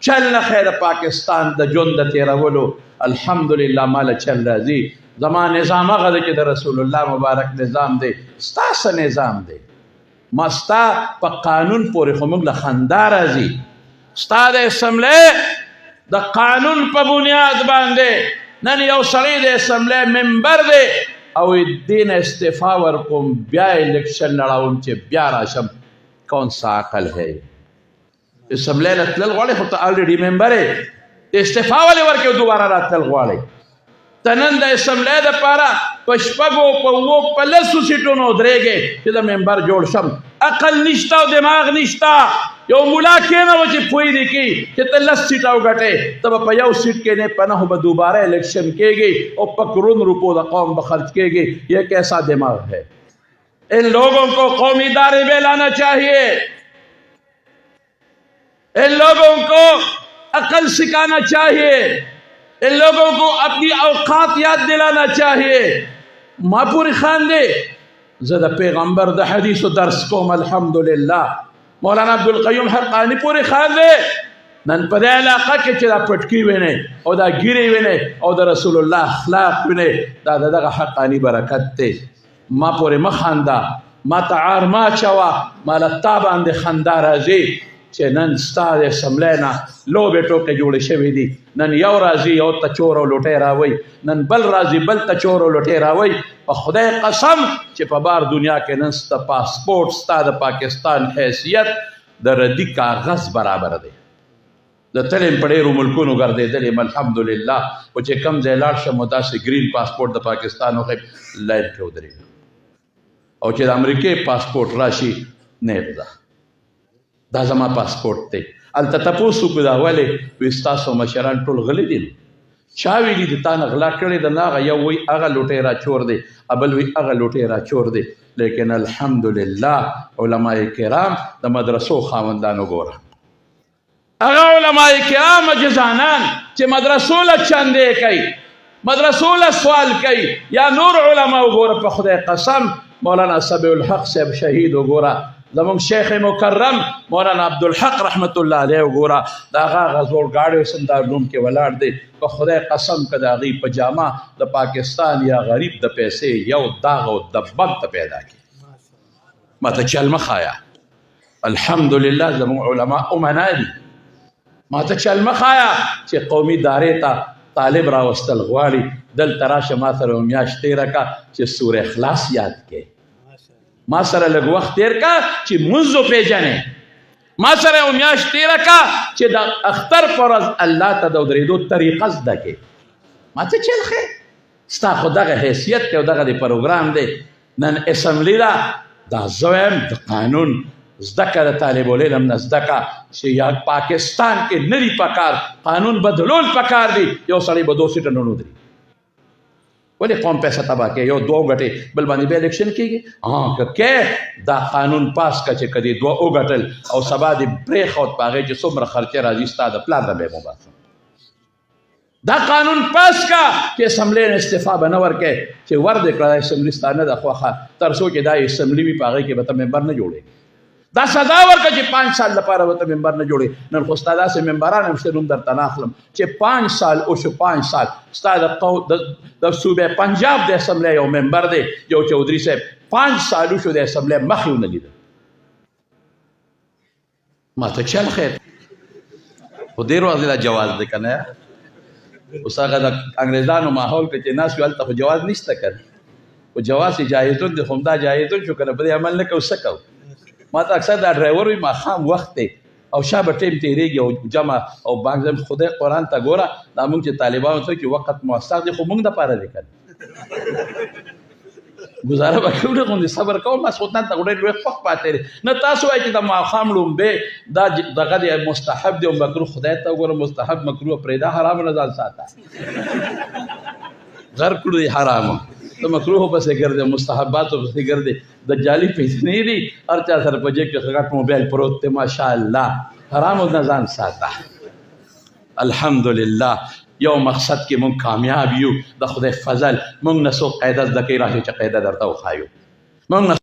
چل نه خیر پاکستان د ژوند د تېرولو الحمدلله ماله چل راځي. زما نظام هغه دی چې د رسول الله مبارک نظام دی. ستا څه نظام دی؟ ما ستا په قانون پورې خو موږ له خندا راځي. ستا د اسمبلی د قانون په بنیاد باندې نن یو سړی د اسمبلی ممبر دی او دین استعفا ورکوم بیا الیکشن لړاوم چې بیا راشم. کون سا عقل ہے؟ اسمبلی له تلل غواړې خو ته الریډي ممبر یې، استعفا ولې ورکوې دوباره راتلل غواړې؟ ته نن د اسمبلی دپاره په شپږو په اوو په لسو سیټونو درېږې چې د ممبر جوړ شم. عقل نشته او دماغ نشته. یو ملا کېنوه چې پوی دې کړي چې ته لس سیټه وګټې، ته به په یو سیټ کېنې په نهو به دوباره الیکشن کېږي او په کرون روپو د قوم به خرچ کېږي. یہ کیسا دماغ ہے؟ ان لوگوں کو قومی ادارے میں لانا چاہیے. ان لوگوں کو عقل سکھانا چاہیے. ان لوگوں کو اپنی اوقات یاد دلانا چاہیے. ما پوری خاندے زد پیغمبر د حدیث و درس کوم الحمدللہ. مولانا عبدالقیوم حقانی پوری خاندے نن په دې علاقه کې چې دا پټکي وینې او دا ګیرې وینې او د رسول الله اخلاق وینې دا دغه حقانی برکت دی. ما پورې مه خانده، ما ته عار ما اچوه، ما له تا باندې خندا راځي چې نن ستا د اسمبلی نه لوبې ټوکې جوړې شوې دي. نن یو راځي یو ته چور او لوټۍ راوی، نن بل راځي بل ته چور او لوټۍ راوی. په خدای قسم چې په بار دنیا کې نن ستا پاسپورټ ستا د پاکستان حیثیت د ردي کاغذ برابر دی. د تلیم په ډېرو ملکونو ګرځېدلې الحمدلله، خو چې کوم ځای لاړ شم داسې ګرین پاسپورټ د پاکستان وښی لاین کې ودرېږم، او چې د امریکې پاسپورټ راشي نیب ده دا زما پاسپورټ دی. هلته تپوس وکړو دا ولې؟ وایي ستاسو مشران ټول غلي دي. چا ویلي د تا نه غلا کړې ده؟ نه هغه یو وایي هغه لوټۍ راچور دی، بل وایي هغه لوټۍ راچور دی. لیکن الحمدلله علماء کرام د مدرسو خاوندانو ګوره، هغه علماء کرام جزانان چې مدرسو له چندې کوي، مدرسو له سوال کوي، یا نور علما وګوره. په خدای قسم مولانا سبیع الحق صاحب شهید وګوره، زمونږ شیخ مکرم مولانا عبدالحق رحمت الله علیه وګوره، د هغه زوړ ګاډی اوس هم دارالعلوم کې ولاړ دی. په خدای قسم که د هغې په جامه د پاکستان یا غریب د پیسې یو داغ او دبب ته پیدا کړي، ما ته چل مه ښایه. الحمدلله زمونږ علما امنا دي. ما ته چل مه ښایه چې قومي ادارې ته طالب راوستل غواړي. دلته راشه ما سره یو میاشت تېره کړه چې سورې اخلاص یاد کړې، ما سره لږ وخت تېر کړه چې مونځ وپېژنې، ما سره یو میاشت تېره کړه چې د اختر په ورځ الله ته د ودرېدو طریقه زده کړې. ما ته چل ښې، ستا خو دغه حیثیت دی او دغه د پروګرام دی. نن اسمبلي ده، دا زه وایم د قانون زده کړه، د طالب العلم نه زده کړه چې یا پاکستان کې نه دي پکار، قانون بدلول پکار دي. یو سړی به 2 سیټه نه ودرېږي. ولې قوم پیسه تباه کوي؟ یو 2 وګټې بل باندې بیا الیکشن کېږي. که دا قانون پاس کړه چې که دې 2 وګټل او سبا دې پرېښود په هغې چې څومره خرچې راځي ستا د پلار نه به یې مباسم. دا قانون پاس کړه چې اسمبلی نه استعفا به نه ورکوې، چې ور دې کړه دا اسمبلي ستا نه ده خوښه، تر څو چې دا اسمبلي وي په هغې کې به ته ممبر نه جوړېږي. دا سزا ورکړه چې 5 سال لپاره به ته ممبر نه جوړې. نن خو ستا داسې ممبران هم شته نوم درته نه اخلم چې 5 سال وشو، 5 سال ستا د صوبې پنجاب د اسمبلی یو ممبر دی، یو چودھری صاحب 5 سال وشو د اسمبلی مخ یې ونه لیده. ما ته چل خیر خو ډېر وخت دا جواز دی که نه؟ اوس هغه د انګریزانو ماحول کې چې ناست وي هلته خو جواز نشته که نه، خو جواز یې جایزون دی، خو همدا جایزون شو که نه، په دې عمل نه کوو څه کوو. ما ته اکثر دا ډرایور وي ماښام وخت دی او شا به ټیم تېرېږي او جمع او بانک زم خدای قرآن ته ګوره، دا مونږ چې طالبانو ته چې وخت موثق دی خو مونږ دپاره دی که نه گزاره به کوو نه غوندې صبر کوم ماسخوتن ته خو ډېر لوی خوښ پاتې دی. نه تاسو وایئ چې د ماښام لومبې دا دغه دی مستحب دی او مکروه. خدای ته وګوره مستحب مکروه پرېږده، حرامو نه ځان ساته، غر کړو دی حرامو. ته مکروه پسې ګرځې، مستحباتو پسې ګرځې، د جعلي پیسې دي، هر چا سره په جیب کې غټ موبایل پروت دی. ماشاءالله حرامو نه ځان ساته. الحمدلله یو مقصد کې مونږ کامیاب یو، د خدای فضل. مونږ نه څوک قاعده زده کوي، راشئ چې قاعده درته وښایو. مونږ